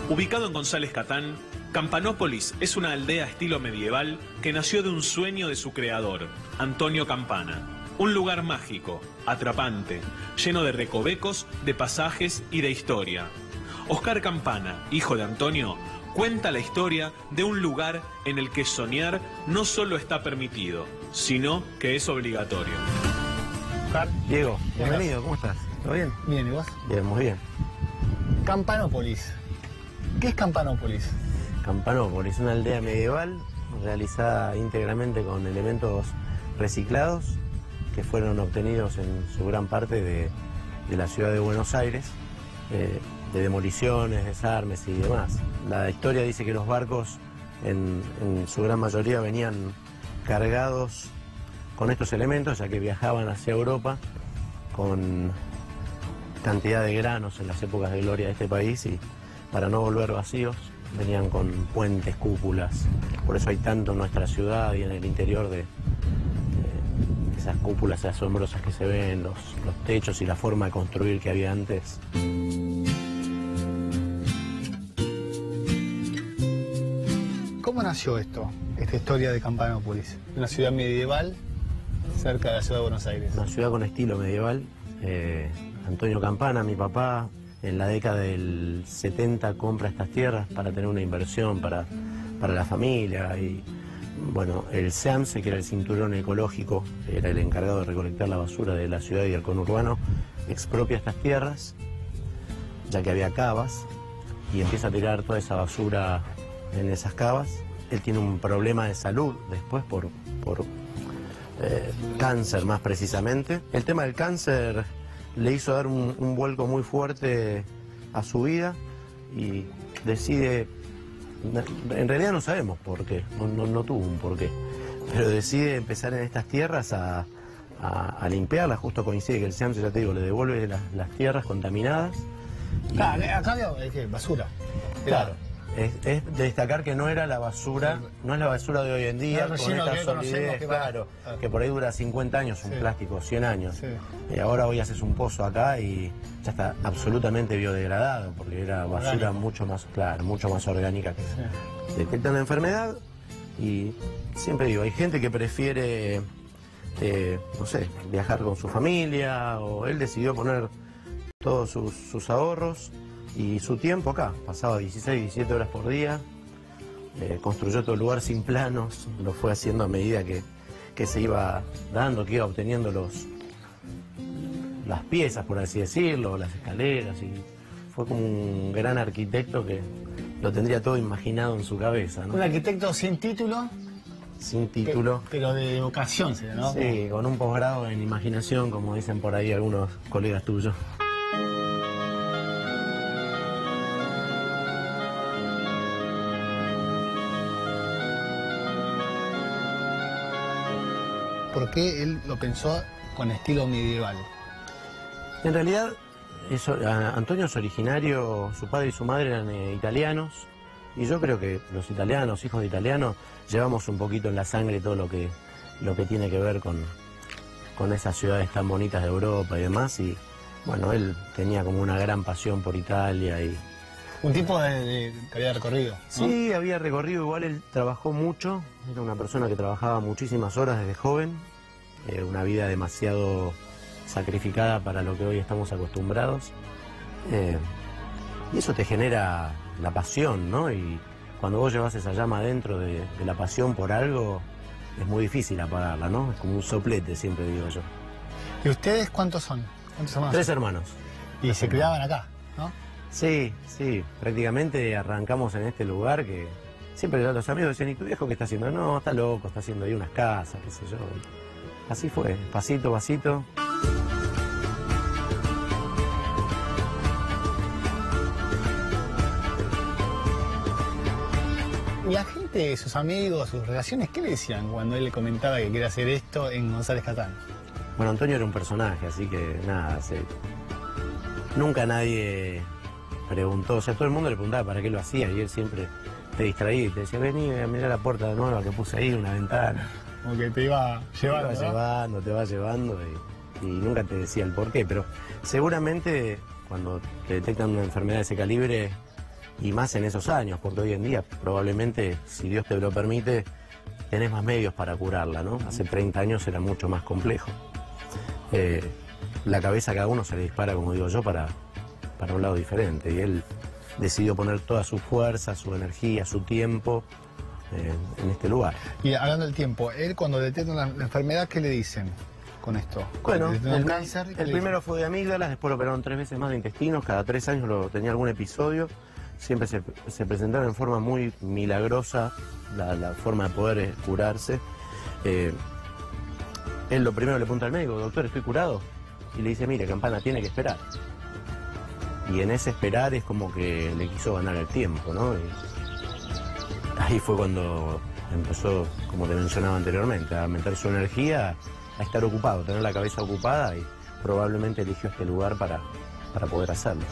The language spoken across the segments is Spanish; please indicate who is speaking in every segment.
Speaker 1: Ubicado en González Catán, Campanópolis es una aldea estilo medieval que nació de un sueño de su creador, Antonio Campana. Un lugar mágico, atrapante, lleno de recovecos, de pasajes y de historia. Oscar Campana, hijo de Antonio, cuenta la historia de un lugar en el que soñar no solo está permitido, sino que es obligatorio.
Speaker 2: Oscar.
Speaker 3: Diego, bienvenido, ¿cómo estás? ¿Todo bien?
Speaker 2: Bien, ¿y vos?
Speaker 3: Bien, muy bien.
Speaker 2: Campanópolis. ¿Qué es Campanópolis?
Speaker 3: Campanópolis, una aldea medieval realizada íntegramente con elementos reciclados que fueron obtenidos en su gran parte de la ciudad de Buenos Aires, de demoliciones, desarmes y demás. La historia dice que los barcos en su gran mayoría venían cargados con estos elementos, ya que viajaban hacia Europa con cantidad de granos en las épocas de gloria de este país y para no volver vacíos venían con puentes, cúpulas. Por eso hay tanto en nuestra ciudad y en el interior de esas cúpulas asombrosas que se ven, los techos y la forma de construir que había antes.
Speaker 2: ¿Cómo nació esto, esta historia de Campanópolis? Una ciudad medieval cerca de la ciudad de Buenos Aires.
Speaker 3: Una ciudad con estilo medieval. Antonio Campana, mi papá, en la década del 70 compra estas tierras para tener una inversión para la familia y bueno, el SEAMSE, que era el cinturón ecológico, era el encargado de recolectar la basura de la ciudad y del conurbano, expropia estas tierras, ya que había cavas, y empieza a tirar toda esa basura en esas cavas. Él tiene un problema de salud después por cáncer más precisamente. El tema del cáncer le hizo dar un vuelco muy fuerte a su vida y decide, en realidad no sabemos por qué, no tuvo un porqué, pero decide empezar en estas tierras a limpiarlas. Justo coincide que el SEAMSE, ya te digo, le devuelve las tierras contaminadas. Y...
Speaker 2: acá había basura.
Speaker 3: Claro. Es destacar que no era la basura, no es la basura de hoy en día, con esta solidez, claro, que por ahí dura 50 años, un plástico, 100 años. Sí. Y ahora hoy haces un pozo acá y ya está absolutamente biodegradado, porque era basura mucho más, claro, mucho más orgánica. Sí. Detectan la enfermedad y siempre digo, hay gente que prefiere, no sé, viajar con su familia, o él decidió poner todos sus ahorros y su tiempo acá. Pasaba 16, 17 horas por día, construyó todo el lugar sin planos, lo fue haciendo a medida que se iba dando, que iba obteniendo las piezas, por así decirlo, las escaleras, y fue como un gran arquitecto que lo tendría todo imaginado en su cabeza, ¿no?
Speaker 2: Un arquitecto sin título.
Speaker 3: Sin título.
Speaker 2: Pero de vocación, ¿no?
Speaker 3: Sí, con un posgrado en imaginación, como dicen por ahí algunos colegas tuyos.
Speaker 2: ¿Por qué él lo pensó con estilo medieval?
Speaker 3: En realidad, Antonio es originario, su padre y su madre eran italianos, y yo creo que los italianos, hijos de italianos, llevamos un poquito en la sangre todo lo que tiene que ver con esas ciudades tan bonitas de Europa y demás, y bueno, él tenía como una gran pasión por Italia y...
Speaker 2: Un tipo que había recorrido, ¿no?
Speaker 3: Sí, había recorrido, igual él trabajó mucho, era una persona que trabajaba muchísimas horas desde joven, una vida demasiado sacrificada para lo que hoy estamos acostumbrados, y eso te genera la pasión, ¿no? Y cuando vos llevas esa llama adentro de la pasión por algo, es muy difícil apagarla, ¿no? Es como un soplete, siempre digo yo.
Speaker 2: ¿Y ustedes cuántos son? ¿Cuántos hermanos?
Speaker 3: 3 hermanos.
Speaker 2: Y se criaban acá, ¿no?
Speaker 3: Sí, prácticamente arrancamos en este lugar que siempre los amigos decían, ¿y tu viejo qué está haciendo? No, está loco, está haciendo ahí unas casas, qué sé yo. Y así fue, pasito, pasito.
Speaker 2: Y la gente, sus amigos, sus relaciones, ¿qué le decían cuando él le comentaba que quería hacer esto en González Catán?
Speaker 3: Bueno, Antonio era un personaje, así que nada, nunca nadie preguntó, o sea, todo el mundo le preguntaba para qué lo hacía y él siempre te distraía y te decía, vení, mirá la puerta nueva que puse ahí, una ventana.
Speaker 2: Como que te iba llevando.
Speaker 3: Te va llevando y nunca te decía el porqué, pero seguramente cuando te detectan una enfermedad de ese calibre y más en esos años, porque hoy en día probablemente, si Dios te lo permite, tenés más medios para curarla, ¿no? Hace 30 años era mucho más complejo. La cabeza a cada uno se le dispara, como digo yo, para un lado diferente, y él decidió poner toda su fuerza, su energía, su tiempo en este lugar.
Speaker 2: Y hablando del tiempo, él cuando detecta la enfermedad, ¿qué le dicen con esto?
Speaker 3: Bueno,
Speaker 2: el cáncer,
Speaker 3: el primero fue de amígdalas, después lo operaron 3 veces más de intestinos, cada 3 años tenía algún episodio, siempre se presentaron en forma muy milagrosa la forma de poder curarse. Él lo primero le pregunta al médico, doctor, ¿estoy curado? Y le dice, mire, Campana, tiene que esperar. Y en ese esperar es como que le quiso ganar el tiempo, ¿no? Y ahí fue cuando empezó, como te mencionaba anteriormente, a meter su energía, a estar ocupado, tener la cabeza ocupada, y probablemente eligió este lugar para poder hacerlo.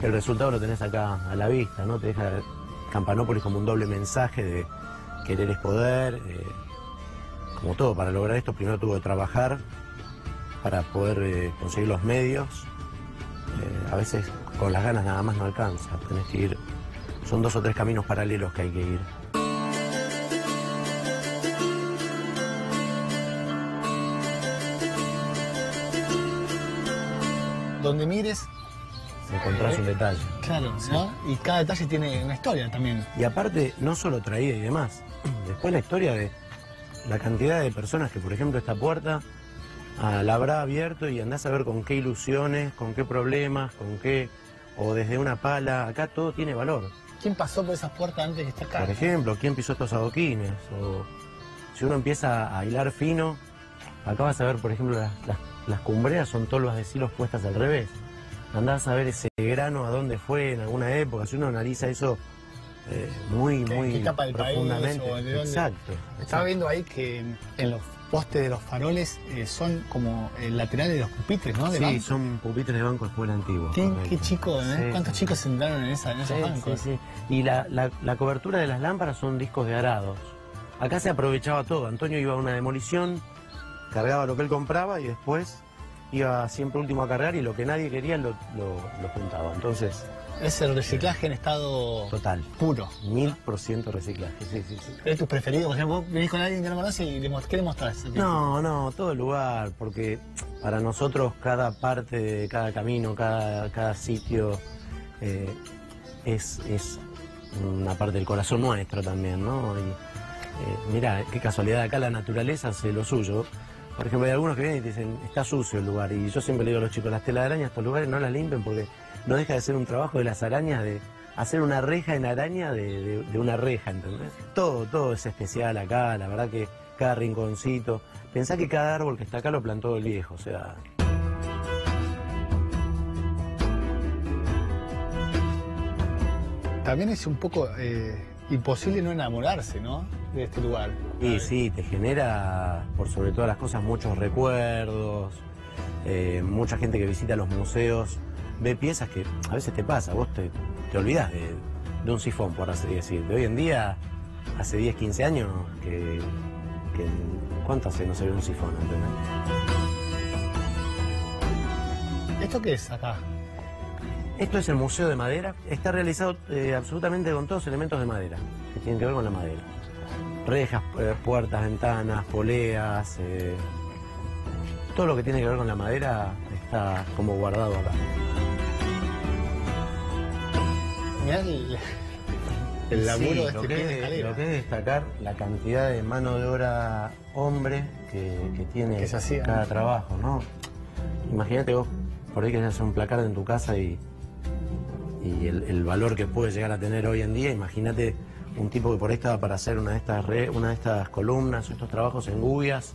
Speaker 3: El resultado lo tenés acá a la vista, ¿no? Te deja Campanópolis como un doble mensaje de querer es poder. Como todo, para lograr esto primero tuvo que trabajar para poder conseguir los medios. A veces con las ganas nada más no alcanza, tenés que ir, son 2 o 3 caminos paralelos que hay que ir.
Speaker 2: Donde mires,
Speaker 3: Encontrás un detalle.
Speaker 2: claro, ¿no? Y cada detalle tiene una historia también.
Speaker 3: Y aparte, no solo traída y demás, después la historia de la cantidad de personas que, por ejemplo, esta puerta la habrá abierto y andás a ver con qué ilusiones, con qué problemas, con qué, o desde una pala, acá todo tiene valor.
Speaker 2: ¿Quién pasó por esas puertas antes que esté acá?
Speaker 3: Por ejemplo, ¿quién pisó estos adoquines? O si uno empieza a hilar fino, acá vas a ver, por ejemplo, las cumbreras son tolvas de silos puestas al revés. Andás a ver ese grano a dónde fue en alguna época, si uno analiza eso muy
Speaker 2: ¿Qué etapa del país,
Speaker 3: profundamente.
Speaker 2: o de dónde?
Speaker 3: Exacto.
Speaker 2: Estaba viendo ahí que en los postes de los faroles son como laterales de los pupitres, ¿no? De
Speaker 3: Sí,
Speaker 2: banco.
Speaker 3: son pupitres de banco de escuela antiguo.
Speaker 2: Qué chico, ¿no?
Speaker 3: Sí,
Speaker 2: ¿Cuántos
Speaker 3: sí,
Speaker 2: chicos se entraron en esos bancos?
Speaker 3: Sí. Y la cobertura de las lámparas son discos de arados. Acá se aprovechaba todo. Antonio iba a una demolición, cargaba lo que él compraba y después iba siempre último a cargar, y lo que nadie quería lo juntaba. Entonces,
Speaker 2: Es el reciclaje en estado
Speaker 3: total.
Speaker 2: puro.
Speaker 3: 1000% reciclaje, sí.
Speaker 2: ¿Es tu preferido? Por ejemplo, vos venís con alguien que no conoce y ¿qué le mostrás?
Speaker 3: No, todo el lugar, porque para nosotros cada parte, cada camino, cada sitio es una parte del corazón nuestro también, ¿no? Y mirá, qué casualidad, acá la naturaleza hace lo suyo. Por ejemplo, hay algunos que vienen y te dicen, está sucio el lugar, y yo siempre le digo a los chicos, las telas de araña, estos lugares no las limpen, porque no deja de ser un trabajo de las arañas, de hacer una reja en araña de una reja, ¿entendés? Todo es especial acá, la verdad que cada rinconcito. Pensá que cada árbol que está acá lo plantó el viejo, o sea...
Speaker 2: También es un poco imposible no enamorarse, ¿no? De este lugar.
Speaker 3: Y sí, te genera, por sobre todas las cosas, muchos recuerdos. Mucha gente que visita los museos ve piezas que a veces te pasa, vos te olvidás de un sifón, por así decir. De hoy en día, hace 10, 15 años, que ¿cuánto hace no se ve un sifón? ¿Entendés?
Speaker 2: ¿Esto qué es acá?
Speaker 3: Esto es el Museo de Madera. Está realizado absolutamente con todos elementos de madera, que tienen que ver con la madera. Rejas, puertas, ventanas, poleas, todo lo que tiene que ver con la madera está como guardado acá.
Speaker 2: Mirá el laburo de este
Speaker 3: lo
Speaker 2: pie de
Speaker 3: que
Speaker 2: escalera.
Speaker 3: es destacar la cantidad de mano de obra hombre que tiene
Speaker 2: Que se hacía,
Speaker 3: cada
Speaker 2: ¿no?
Speaker 3: trabajo, ¿no? Imagínate vos, por ahí querés hacer un placard en tu casa y el valor que puede llegar a tener hoy en día. Imagínate un tipo que por ahí estaba para hacer una de estas columnas, estos trabajos en gubias,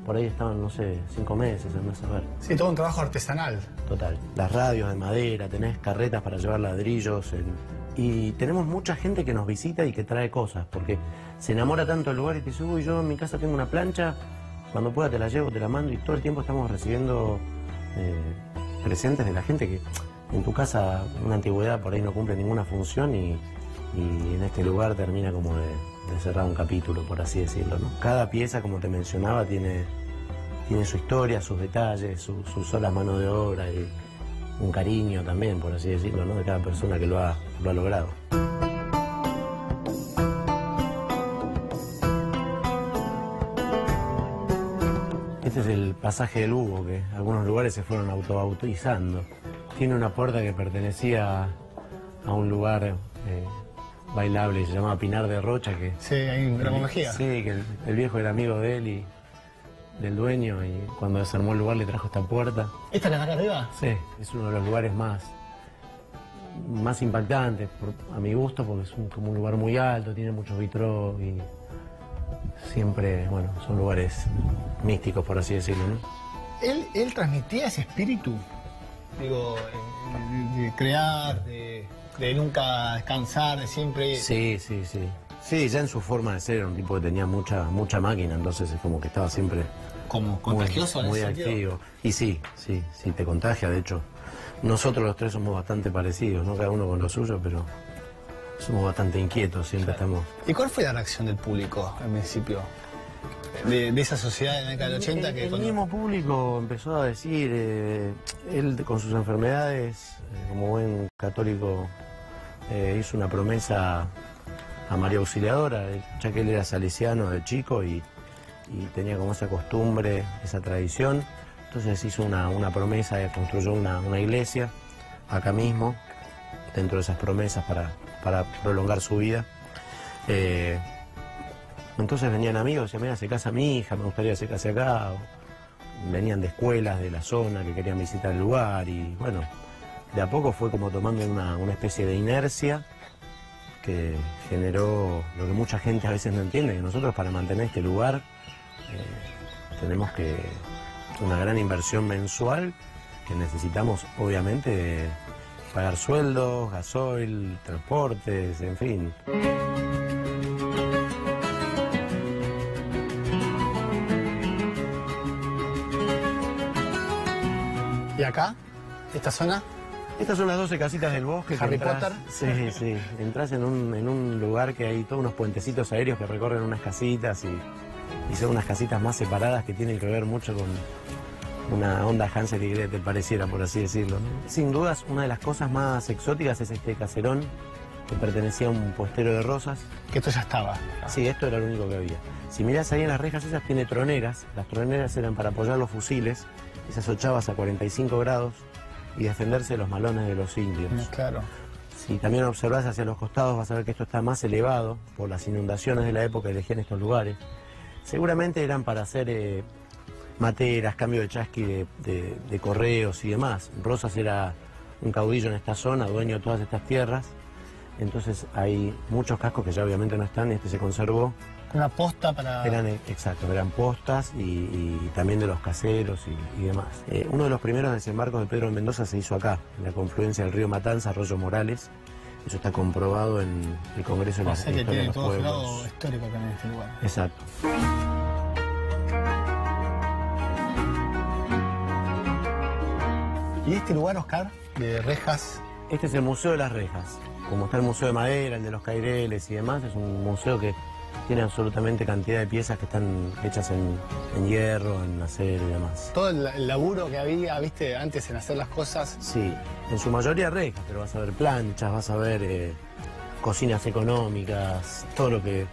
Speaker 3: por ahí estaban, no sé, 5 meses, andás a ver.
Speaker 2: Sí, todo un trabajo artesanal.
Speaker 3: Total. Las radios de madera, tenés carretas para llevar ladrillos. Y tenemos mucha gente que nos visita y que trae cosas, porque se enamora tanto del lugar y te dice, uy, yo en mi casa tengo una plancha, cuando pueda te la llevo, te la mando, y todo el tiempo estamos recibiendo presentes de la gente que en tu casa una antigüedad por ahí no cumple ninguna función y en este lugar termina como de cerrar un capítulo, por así decirlo, ¿no? Cada pieza, como te mencionaba, tiene su historia, sus detalles, su sola mano de obra, y un cariño también, por así decirlo, ¿no? De cada persona que lo ha logrado. Este es el pasaje del Hugo, que algunos lugares se fueron autobautizando. Tiene una puerta que pertenecía a un lugar bailable, se llamaba Pinar de Rocha, que...
Speaker 2: Sí, ahí en Ramón Mejía.
Speaker 3: Sí, que el viejo era amigo de él y del dueño, y cuando desarmó el lugar le trajo esta puerta.
Speaker 2: ¿Esta es la de acá arriba?
Speaker 3: Sí, es uno de los lugares más impactantes, a mi gusto, porque es como un lugar muy alto, tiene muchos vitrós y siempre, bueno, son lugares místicos, por así decirlo, ¿no?
Speaker 2: Él transmitía ese espíritu, digo, de crear, de nunca descansar, de siempre...
Speaker 3: Sí. Sí, ya en su forma de ser era un tipo que tenía mucha máquina, entonces es como que estaba siempre...
Speaker 2: Como contagioso,
Speaker 3: muy activo. Y sí, te contagia, de hecho. Nosotros los tres somos bastante parecidos, ¿no? Cada uno con lo suyo, pero somos bastante inquietos, siempre estamos...
Speaker 2: ¿Y cuál fue la reacción del público al principio? De esa sociedad de la década del 80 que...
Speaker 3: El mismo público empezó a decir, él con sus enfermedades, como buen católico, hizo una promesa a María Auxiliadora, ya que él era salesiano de chico y tenía como esa costumbre, esa tradición. Entonces hizo una promesa, construyó una iglesia acá mismo, dentro de esas promesas para prolongar su vida. Entonces venían amigos, decían, mira, se casa mi hija, me gustaría que se case acá. Venían de escuelas de la zona que querían visitar el lugar y bueno, de a poco fue como tomando una especie de inercia que generó lo que mucha gente a veces no entiende, que nosotros para mantener este lugar tenemos una gran inversión mensual que necesitamos obviamente pagar sueldos, gasoil, transportes, en fin.
Speaker 2: ¿Y acá? ¿Esta zona?
Speaker 3: Estas son las 12 casitas del bosque.
Speaker 2: Harry Potter.
Speaker 3: Sí. Entras en un lugar que hay todos unos puentecitos aéreos que recorren unas casitas y son unas casitas más separadas que tienen que ver mucho con una onda Hansel y Gretel, pareciera, por así decirlo, ¿no? Sin dudas, una de las cosas más exóticas es este caserón que pertenecía a un puestero de rosas.
Speaker 2: Que esto ya estaba.
Speaker 3: Sí, esto era lo único que había. Si mirás ahí en las rejas esas tiene troneras. Las troneras eran para apoyar los fusiles, esas ochavas a 45 grados y defenderse de los malones de los indios.
Speaker 2: Claro.
Speaker 3: Si también observás hacia los costados vas a ver que esto está más elevado por las inundaciones de la época que elegían estos lugares. Seguramente eran para hacer materas, cambio de chasqui de correos y demás. Rosas era un caudillo en esta zona, dueño de todas estas tierras. Entonces hay muchos cascos que ya obviamente no están y este se conservó.
Speaker 2: Una posta para...
Speaker 3: Exacto, eran postas y también de los caseros y demás. Uno de los primeros desembarcos de Pedro de Mendoza se hizo acá, en la confluencia del río Matanza, Arroyo Morales. Eso está comprobado en el Congreso de la Historia de los Pueblos.
Speaker 2: O sea que tiene todo grado histórico también este lugar.
Speaker 3: Exacto.
Speaker 2: ¿Y este lugar, Oscar, de rejas?
Speaker 3: Este es el Museo de las Rejas. Como está el Museo de Madera, el de los Caireles y demás, es un museo que tiene absolutamente cantidad de piezas que están hechas en hierro, en acero y demás.
Speaker 2: Todo el laburo que había, viste, antes en hacer las cosas.
Speaker 3: Sí, en su mayoría rejas, pero vas a ver planchas, vas a ver cocinas económicas, todo lo que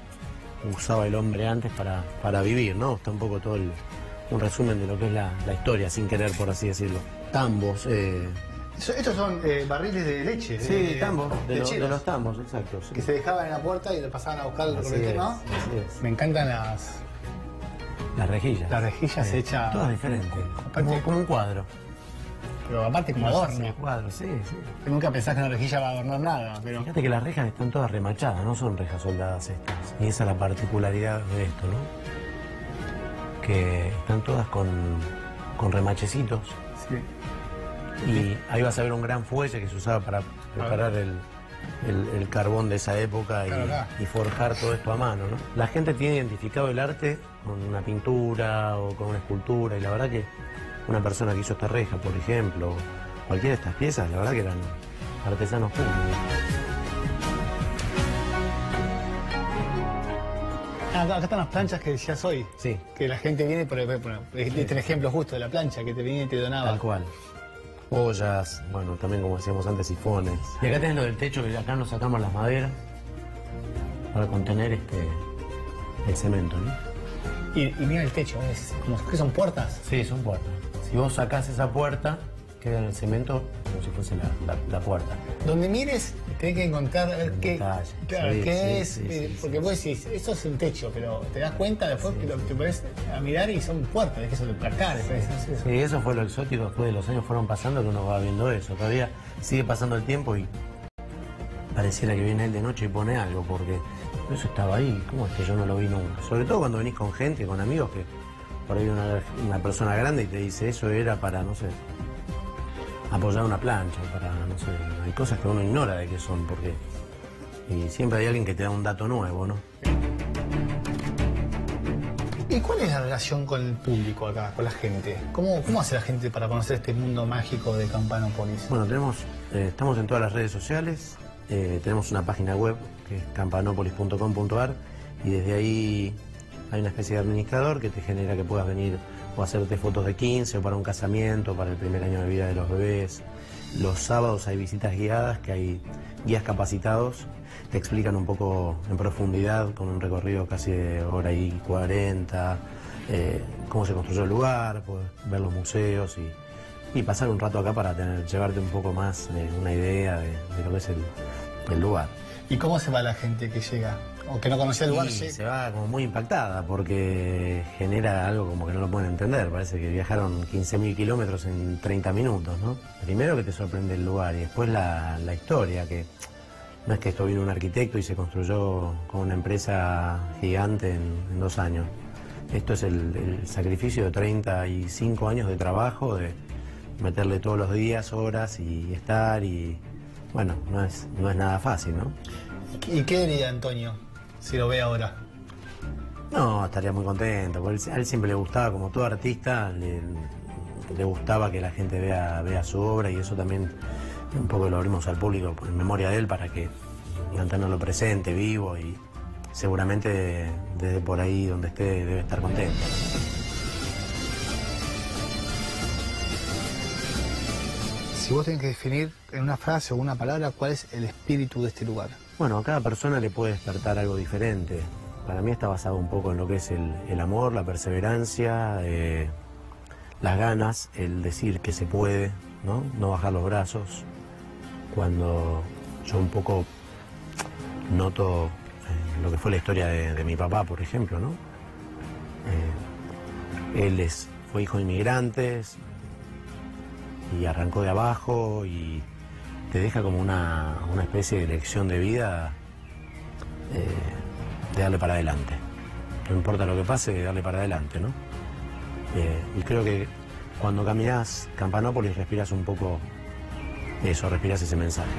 Speaker 3: usaba el hombre antes para vivir, ¿no? Está un poco todo un resumen de lo que es la historia, sin querer, por así decirlo. Tambos.
Speaker 2: Estos son barriles de leche.
Speaker 3: Sí, tambos, de
Speaker 2: lecheros,
Speaker 3: los tambos, exacto. Sí.
Speaker 2: Que se dejaban en la puerta y lo pasaban a buscar
Speaker 3: Así
Speaker 2: el tema.
Speaker 3: Así es.
Speaker 2: Me encantan las
Speaker 3: rejillas.
Speaker 2: Las rejillas hechas...
Speaker 3: Todas diferentes,
Speaker 2: Aparte,
Speaker 3: como un cuadro.
Speaker 2: Pero aparte como adorno.
Speaker 3: Sí, cuadro, sí.
Speaker 2: Nunca pensás que una rejilla va a adornar nada, pero...
Speaker 3: Fíjate que las rejas están todas remachadas, no son rejas soldadas estas. Y esa es la particularidad de esto, ¿no? Que están todas con remachecitos.
Speaker 2: Sí.
Speaker 3: Y ahí vas a ver un gran fuelle que se usaba para preparar el carbón de esa época y forjar todo esto a mano, ¿no? La gente tiene identificado el arte con una pintura o con una escultura y la verdad que una persona que hizo esta reja, por ejemplo, cualquiera de estas piezas, la verdad que eran artesanos puros.
Speaker 2: Acá están las planchas que decías hoy.
Speaker 3: Sí.
Speaker 2: Que la gente viene, diste el ejemplo justo de la plancha que te venía y te donaba.
Speaker 3: Tal cual. ollas, bueno, también como decíamos antes, sifones. Y acá tenés lo del techo, que acá nos sacamos las maderas para contener el cemento, ¿no?
Speaker 2: Y mira el techo, ¿qué son puertas?
Speaker 3: Sí, son puertas. Si vos sacás esa puerta, queda en el cemento como si fuese la puerta.
Speaker 2: Donde mires, tenés que encontrar a ver qué,
Speaker 3: Detalle.
Speaker 2: claro,
Speaker 3: Sí,
Speaker 2: qué
Speaker 3: sí,
Speaker 2: es.
Speaker 3: sí,
Speaker 2: porque vos decís, eso es el techo, pero te das cuenta después que te pones a mirar y son puertas, es que son de placares.
Speaker 3: Sí, eso fue lo exótico, después de los años fueron pasando que uno va viendo eso. Todavía sigue pasando el tiempo y pareciera que viene él de noche y pone algo, porque eso estaba ahí, ¿cómo es que yo no lo vi nunca? Sobre todo cuando venís con gente, con amigos, que por ahí una persona grande y te dice, eso era para, no sé, apoyar una plancha, para, no sé, hay cosas que uno ignora de qué son, porque... Y siempre hay alguien que te da un dato nuevo, ¿no?
Speaker 2: ¿Y cuál es la relación con el público acá, con la gente? ¿Cómo hace la gente para conocer este mundo mágico de Campanópolis?
Speaker 3: Bueno, estamos en todas las redes sociales, tenemos una página web que es campanopolis.com.ar y desde ahí hay una especie de administrador que te genera que puedas venir o hacerte fotos de 15 o para un casamiento, para el primer año de vida de los bebés. Los sábados hay visitas guiadas, que hay guías capacitados, te explican un poco en profundidad, con un recorrido casi de hora y 40, cómo se construyó el lugar, poder ver los museos y pasar un rato acá para llevarte un poco más una idea de lo que es el lugar.
Speaker 2: ¿Y cómo se va la gente que llega? O que no conocía el lugar.
Speaker 3: Y se va como muy impactada porque genera algo como que no lo pueden entender. Parece que viajaron 15.000 kilómetros en 30 minutos, ¿no? Primero que te sorprende el lugar y después la historia, que no es que esto vino un arquitecto y se construyó con una empresa gigante en 2 años. Esto es el sacrificio de 35 años de trabajo, de meterle todos los días, horas y estar y... Bueno, no es nada fácil, ¿no?
Speaker 2: ¿Y qué diría Antonio si lo ve ahora?
Speaker 3: No, estaría muy contento, porque a él siempre le gustaba, como todo artista, le gustaba que la gente vea su obra y eso también un poco lo abrimos al público en memoria de él para que mantenerlo presente, vivo y seguramente desde por ahí donde esté debe estar contento.
Speaker 2: Si vos tenés que definir en una frase o una palabra cuál es el espíritu de este lugar.
Speaker 3: Bueno, a cada persona le puede despertar algo diferente. Para mí está basado un poco en lo que es el amor, la perseverancia, las ganas, el decir que se puede, ¿no? No bajar los brazos. Cuando yo un poco noto lo que fue la historia de mi papá, por ejemplo, ¿no? Él fue hijo de inmigrantes y arrancó de abajo y te deja como una especie de lección de vida de darle para adelante. No importa lo que pase, darle para adelante, ¿no? Y creo que cuando caminás Campanópolis respiras un poco eso, respiras ese mensaje.